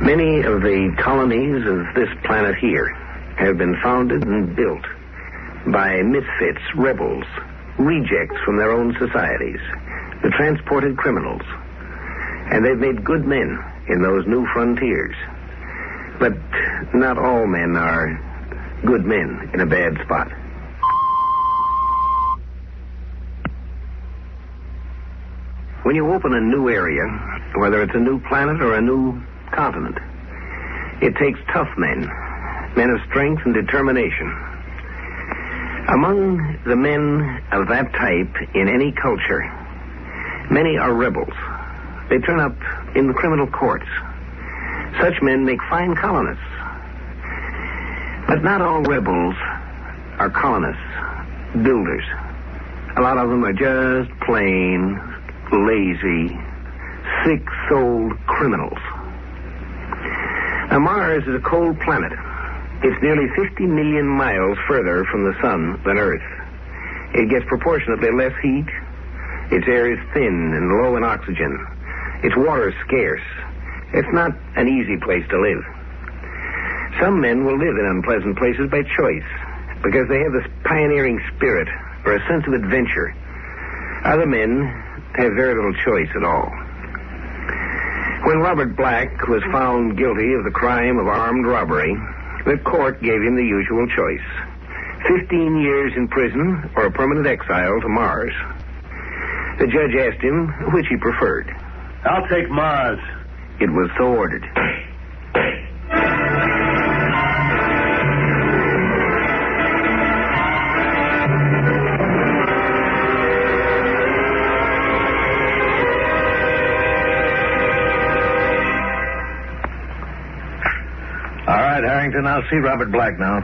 Many of the colonies of this planet here have been founded and built by misfits, rebels, rejects from their own societies, the transported criminals. And they've made good men in those new frontiers. But not all men are good men in a bad spot. When you open a new area, whether it's a new planet or a new continent, it takes tough men, men of strength and determination. Among the men of that type in any culture, many are rebels. They turn up in the criminal courts. Such men make fine colonists. But not all rebels are colonists, builders. A lot of them are just plain, lazy, sick-souled criminals. Now, Mars is a cold planet. It's nearly 50 million miles further from the sun than Earth. It gets proportionately less heat. Its air is thin and low in oxygen. Its water is scarce. It's not an easy place to live. Some men will live in unpleasant places by choice because they have this pioneering spirit or a sense of adventure. Other men have very little choice at all. When Robert Black was found guilty of the crime of armed robbery, the court gave him the usual choice: 15 years in prison or a permanent exile to Mars. The judge asked him which he preferred. I'll take Mars. It was so ordered. All right, Harrington, I'll see Robert Black now.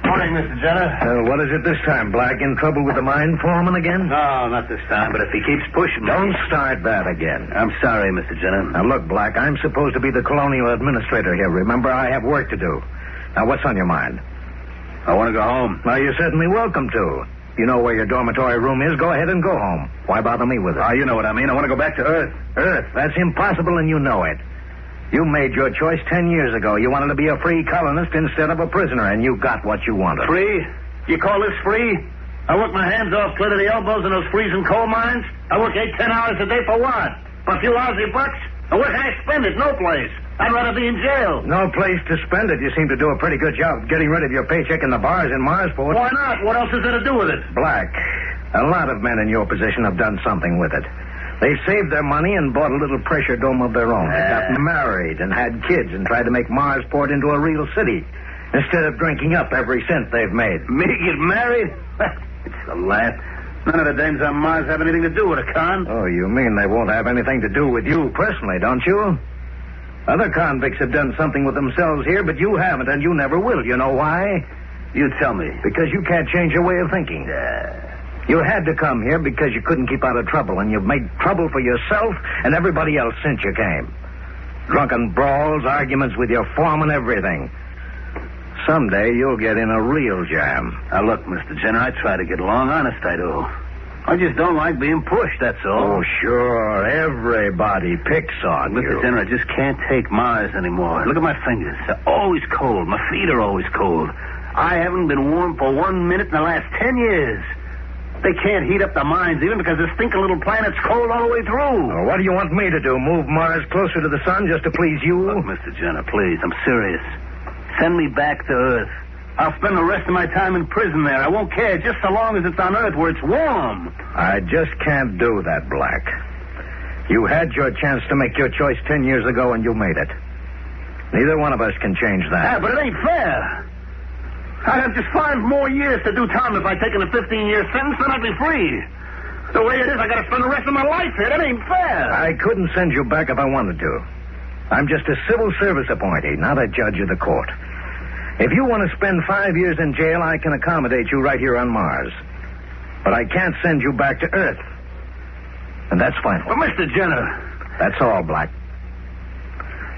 Morning, Mr. Jenner. What is it this time, Black? In trouble with the mine foreman again? No, not this time, but if he keeps pushing me... Don't start that again. I'm sorry, Mr. Jenner. Now, look, Black, I'm supposed to be the colonial administrator here. Remember, I have work to do. Now, what's on your mind? I want to go home. Well, you're certainly welcome to. You know where your dormitory room is. Go ahead and go home. Why bother me with it? Oh, you know what I mean. I want to go back to Earth. Earth? That's impossible, and you know it. You made your choice 10 years ago. You wanted to be a free colonist instead of a prisoner, and you got what you wanted. Free? You call this free? I work my hands off clear to the elbows in those freezing coal mines. I work 8-10 hours a day for what? For a few lousy bucks? And where can I spend it? No place. I'd rather be in jail. No place to spend it. You seem to do a pretty good job getting rid of your paycheck in the bars in Marsport. Why not? What else is there to do with it? Black, a lot of men in your position have done something with it. They saved their money and bought a little pressure dome of their own. They got married and had kids and tried to make Marsport into a real city instead of drinking up every cent they've made. Me get married? It's a laugh. None of the dames on Mars have anything to do with it, Con. Oh, you mean they won't have anything to do with you personally, don't you? Other convicts have done something with themselves here, but you haven't, and you never will. You know why? You tell me. Because you can't change your way of thinking. You had to come here because you couldn't keep out of trouble, and you've made trouble for yourself and everybody else since you came. Drunken brawls, arguments with your foreman, everything. Someday you'll get in a real jam. Now, look, Mr. Jenner, I try to get along. Honest, I do. I just don't like being pushed, that's all. Oh, sure. Everybody picks on you. Mr. Jenner, I just can't take Mars anymore. Look at my fingers. They're always cold. My feet are always cold. I haven't been warm for 1 minute in the last 10 years. They can't heat up the mines even because this stinking little planet's cold all the way through. Well, what do you want me to do? Move Mars closer to the sun just to please you? Look, Mr. Jenner, please, I'm serious. Send me back to Earth. I'll spend the rest of my time in prison there. I won't care just so long as it's on Earth where it's warm. I just can't do that, Black. You had your chance to make your choice 10 years ago, and you made it. Neither one of us can change that. Yeah, but it ain't fair. I'd have just 5 more years to do time if I'd taken a 15-year sentence, then I'd be free. The way it is, I gotta spend the rest of my life here. That ain't fair. I couldn't send you back if I wanted to. I'm just a civil service appointee, not a judge of the court. If you want to spend 5 years in jail, I can accommodate you right here on Mars. But I can't send you back to Earth. And that's final. Well, Mr. Jenner. That's all, Black.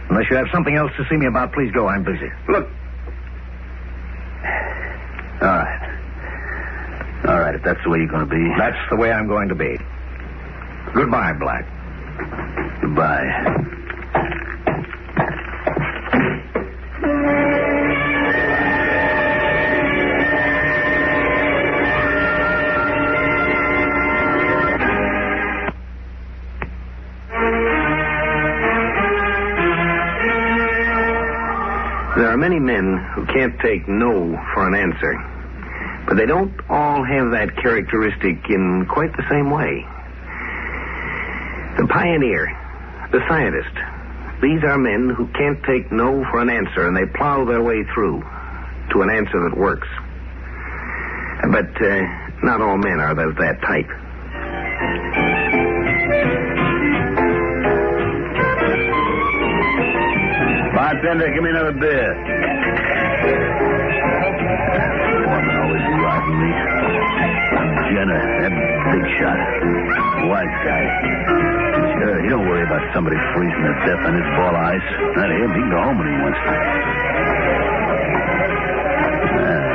Unless you have something else to see me about, please go. I'm busy. Look. All right. All right, if that's the way you're going to be. That's the way I'm going to be. Goodbye, Black. Goodbye. There are many men who can't take no for an answer, but they don't all have that characteristic in quite the same way. The pioneer, the scientist, these are men who can't take no for an answer, and they plow their way through to an answer that works. But not all men are of that type. Bartender, give me another beer. Foreman always riding me. Jenner, that big shot. White guy. Sure, you don't worry about somebody freezing to death on his ball of ice. Not him. He can go home when he wants to.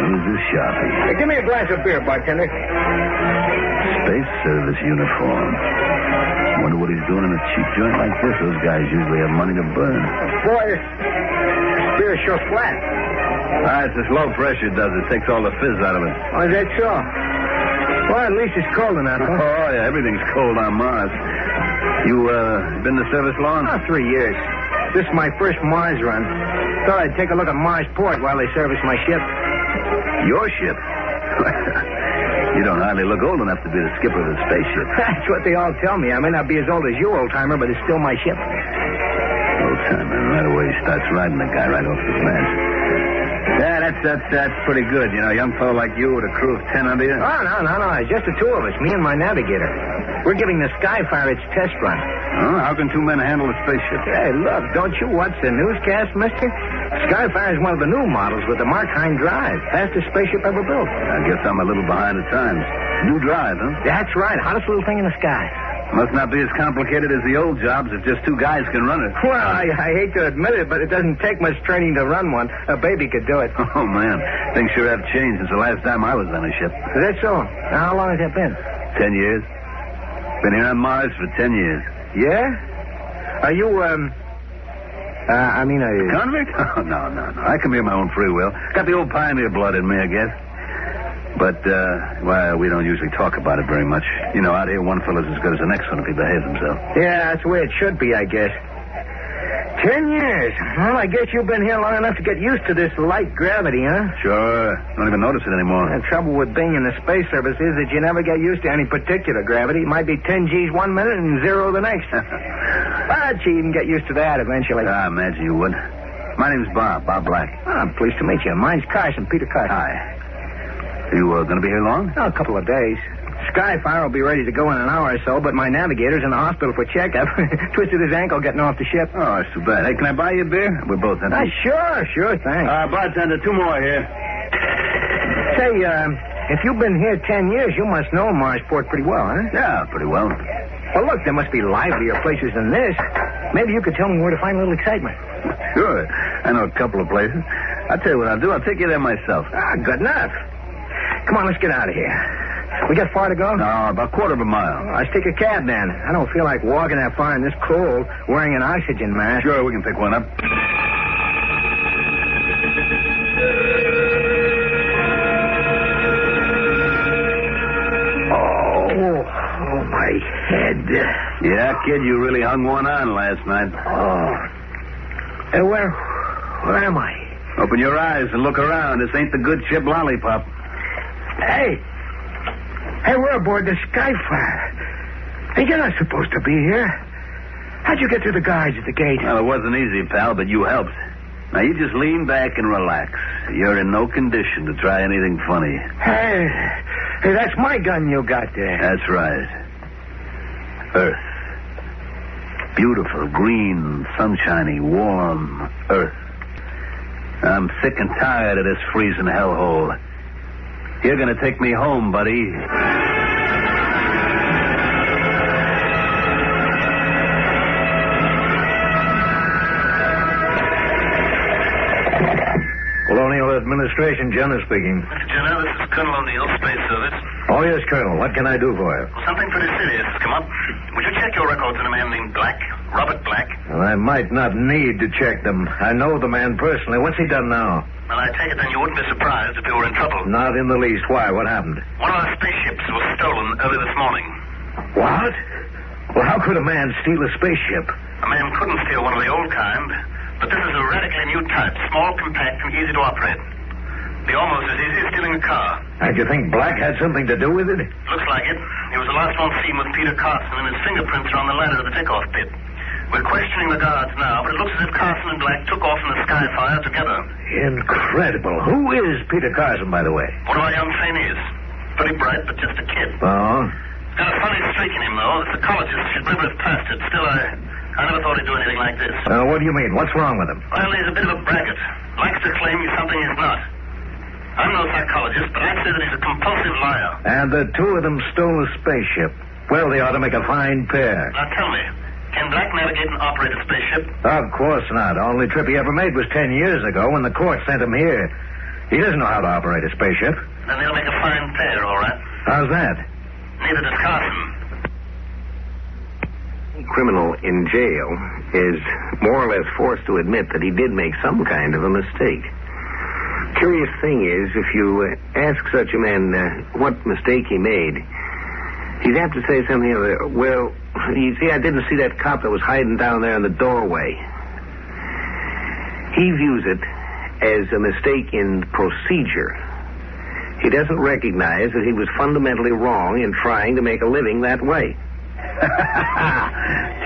Who's this sharpie? Hey, give me a glass of beer, bartender. Space Service uniform. Wonder what he's doing in a cheap joint like this. Those guys usually have money to burn. Boy, this beer's sure flat. It's this low pressure does it. Takes all the fizz out of it. Oh, is that so? Well, at least it's cold enough, huh? Oh, yeah. Everything's cold on Mars. You, been in the service long? 3 years. This is my first Mars run. Thought I'd take a look at Mars port while they service my ship. Your ship? You don't hardly look old enough to be the skipper of a spaceship. That's what they all tell me. I may not be as old as you, old-timer, but it's still my ship. Old-timer, right away he starts riding the guy right off the glance. Yeah, that's pretty good. You know, a young fellow like you with a crew of 10 under you. Oh, no. It's just the two of us, me and my navigator. We're giving the Skyfire its test run. Oh, how can two men handle a spaceship? Hey, look, don't you watch the newscast, mister? Skyfire is one of the new models with the Markheim drive. Fastest spaceship ever built. I guess I'm a little behind the times. New drive, huh? That's right. Hottest little thing in the sky. Must not be as complicated as the old jobs if just two guys can run it. Well, I hate to admit it, but it doesn't take much training to run one. A baby could do it. Oh, man. Things sure have changed since the last time I was on a ship. Is that so? Now, how long has that been? 10 years. Been here on Mars for 10 years. Yeah? Are you, are you... Convict? Oh, no. I come here of my own free will. Got the old pioneer blood in me, I guess. But, well, we don't usually talk about it very much. You know, out here, one fellow's as good as the next one if he behaves himself. Yeah, that's the way it should be, I guess. 10 years. Well, I guess you've been here long enough to get used to this light gravity, huh? Sure. Don't even notice it anymore. The trouble with being in the space service is that you never get used to any particular gravity. It might be 10 G's 1 minute and 0 the next. But you even get used to that eventually. I imagine you would. My name's Bob Black. Oh, I'm pleased to meet you. Mine's Carson, Peter Carson. Hi. You going to be here long? Oh, a couple of days. Skyfire will be ready to go in an hour or so, but my navigator's in the hospital for checkup. Twisted his ankle getting off the ship. Oh, that's too bad. Hey, can I buy you a beer? We're both empty. Sure, thanks. Bartender, 2 more here. Say, if you've been here 10 years, you must know Marsport pretty well, huh? Yeah, pretty well. Well, look, there must be livelier places than this. Maybe you could tell me where to find a little excitement. Sure. I know a couple of places. I'll tell you what I'll do. I'll take you there myself. Good enough. Come on, let's get out of here. We got far to go? No, about a quarter of a mile. Oh, let's take a cab, then. I don't feel like walking that far in this cold wearing an oxygen mask. Sure, we can pick one up. Oh, my head. Yeah, kid, you really hung one on last night. Oh. Hey, where am I? Open your eyes and look around. This ain't the good ship Lollipop. Hey, we're aboard the Skyfire. Hey, you're not supposed to be here. How'd you get through the guards at the gate? Well, it wasn't easy, pal, but you helped. Now, you just lean back and relax. You're in no condition to try anything funny. Hey, that's my gun you got there. That's right. Earth. Beautiful, green, sunshiny, warm Earth. I'm sick and tired of this freezing hellhole. You're going to take me home, buddy. Colonial Administration, Jenner speaking. Jenner, this is Colonel O'Neill, Space Service. Oh, yes, Colonel. What can I do for you? Well, something pretty serious has come up. Would you check your records on a man named Black, Robert Black? Well, I might not need to check them. I know the man personally. What's he done now? Well, I take it then you wouldn't be surprised if we were in trouble. Not in the least. Why? What happened? One of our spaceships was stolen early this morning. What? Well, how could a man steal a spaceship? A man couldn't steal one of the old kind, but this is a radically new type, small, compact, and easy to operate. Be almost as easy as stealing a car. And you think Black had something to do with it? Looks like it. He was the last one seen with Peter Carson, and his fingerprints are on the ladder to the takeoff pit. We're questioning the guards now, but it looks as if Carson and Black took off in the Skyfire together. Incredible. Who is Peter Carson, by the way? One of our young trainees. Pretty bright, but just a kid. Oh? Got a funny streak in him, though. The psychologist should never have passed it. Still, I never thought he'd do anything like this. What do you mean? What's wrong with him? Well, he's a bit of a braggart. Likes to claim he's something he's not. I'm no psychologist, but I'd say that he's a compulsive liar. And the two of them stole a spaceship. Well, they ought to make a fine pair. Now, tell me, can Black navigate and operate a spaceship? Of course not. The only trip he ever made was 10 years ago when the court sent him here. He doesn't know how to operate a spaceship. Then they'll make a fine pair, all right. How's that? Neither does Carson. Criminal in jail is more or less forced to admit that he did make some kind of a mistake. Curious thing is, if you ask such a man what mistake he made, he'd have to say something other. Well, you see, I didn't see that cop that was hiding down there in the doorway. He views it as a mistake in procedure. He doesn't recognize that he was fundamentally wrong in trying to make a living that way.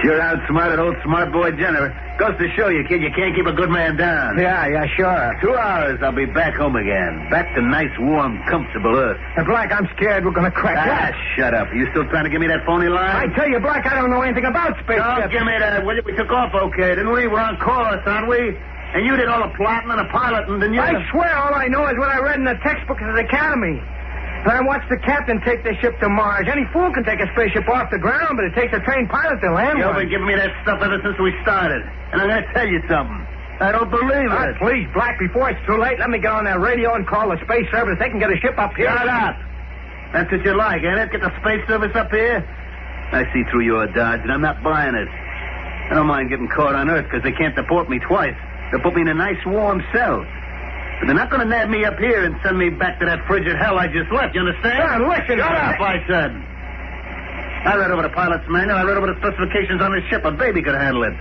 Sure outsmarted old smart boy Jenner. Goes to show you, kid, you can't keep a good man down. Yeah, sure. 2 hours, I'll be back home again. Back to nice, warm, comfortable Earth. Hey, Black, I'm scared we're going to crack Ah, shut up. Are you still trying to give me that phony line? I tell you, Black, I don't know anything about spaceships. Don't give me that, will you? We took off okay, didn't we? We're on course, aren't we? And you did all the plotting and the piloting, didn't you? I swear all I know is what I read in the textbooks at the academy. And I watched the captain take the ship to Mars. Any fool can take a spaceship off the ground, but it takes a trained pilot to land You've one. been giving me that stuff ever since we started. And I'm going to tell you something. I don't believe it. Please, Black, before it's too late, let me get on that radio and call the space service. They can get a ship up here. Shut up. That's what you like, ain't it? Get the space service up here? I see through your dodge, and I'm not buying it. I don't mind getting caught on Earth because they can't deport me twice. They'll put me in a nice warm cell. But they're not going to nab me up here and send me back to that frigid hell I just left, you understand? Listen. Shut up, I said. I read over the pilot's manual. I read over the specifications on this ship. A baby could handle it.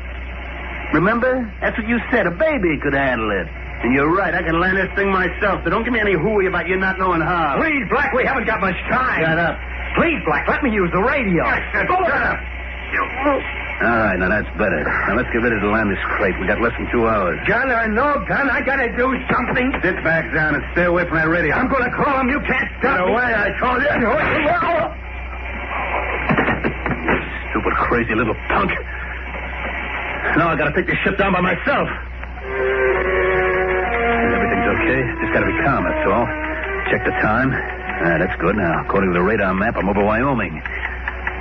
Remember? That's what you said. A baby could handle it. And you're right. I can land this thing myself. So don't give me any hooey about you not knowing how. Please, Black, we haven't got much time. Shut up. Please, Black, let me use the radio. Shut up. All right, now that's better. Now let's get ready to land this crate. We got less than 2 hours. Gun or no gun, I gotta do something. Sit back down and stay away from that radio. I'm gonna call him. You can't stop Get me. away, I told you. You stupid, crazy little punk. Now I gotta take this ship down by myself. Everything's okay. Just gotta be calm, that's all. Check the time. That's good. Now, according to the radar map, I'm over Wyoming.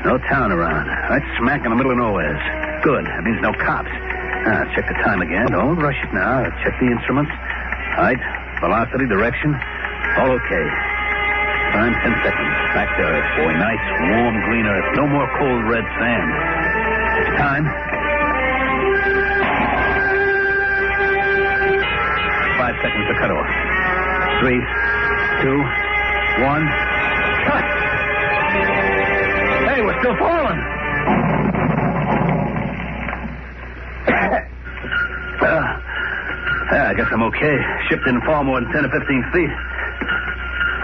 No town around. Right smack in the middle of nowhere. Good. That means no cops. Check the time again. Don't rush it now. Check the instruments. Height, velocity, direction. All okay. Time, 10 seconds. Back to Earth, boy. Nice, warm, green Earth. No more cold red sand. Time. 5 seconds to cut off. 3, 2, 1. Cut! Hey, we're still falling. I guess I'm okay. Ship didn't fall more than 10 or 15 feet.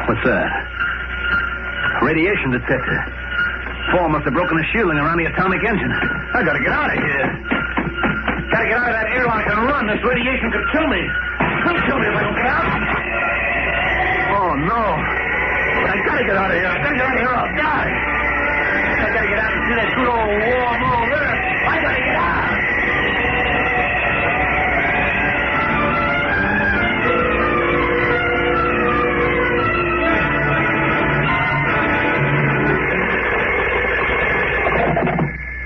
What's that? Radiation detector. Fall must have broken the shielding around the atomic engine. I gotta get out of here. Gotta get out of that airlock and run. This radiation could kill me. It'll kill me if I don't get out. Oh, no. I gotta get out of here. I gotta get out of here or I'll die. I gotta get out and see that good old warm old Earth. I gotta get out.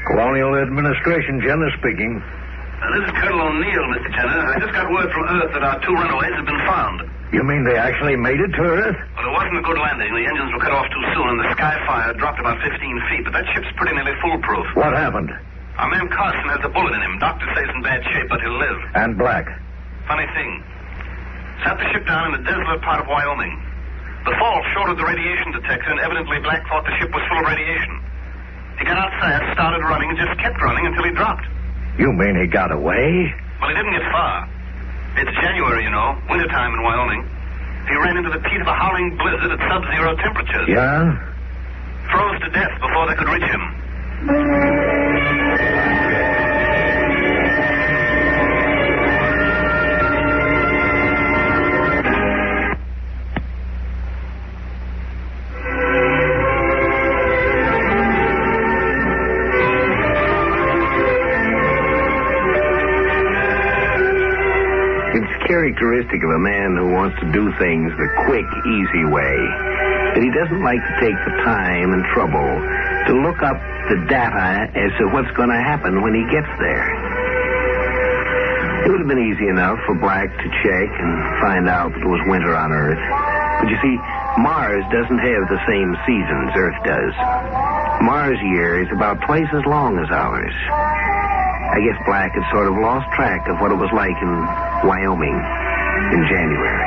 Colonial Administration, Jenner speaking. This is Colonel O'Neill, Mr. Jenner. I just got word from Earth that our 2 runaways have been found. You mean they actually made it to Earth? Well, it wasn't a good landing. The engines were cut off too soon, and the sky fire dropped about 15 feet. But that ship's pretty nearly foolproof. What happened? Our man Carson has a bullet in him. Doctor says in bad shape, but he'll live. And Black? Funny thing. Sat the ship down in a desolate part of Wyoming. The fall shorted the radiation detector, and evidently Black thought the ship was full of radiation. He got outside, started running, and just kept running until he dropped. You mean he got away? Well, he didn't get far. It's January, you know, wintertime in Wyoming. He ran into the teeth of a howling blizzard at sub-zero temperatures. Yeah? Froze to death before they could reach him. Characteristic of a man who wants to do things the quick, easy way, that he doesn't like to take the time and trouble to look up the data as to what's going to happen when he gets there. It would have been easy enough for Black to check and find out that it was winter on Earth. But you see, Mars doesn't have the same seasons Earth does. Mars' year is about twice as long as ours. I guess Black had sort of lost track of what it was like in Wyoming in January.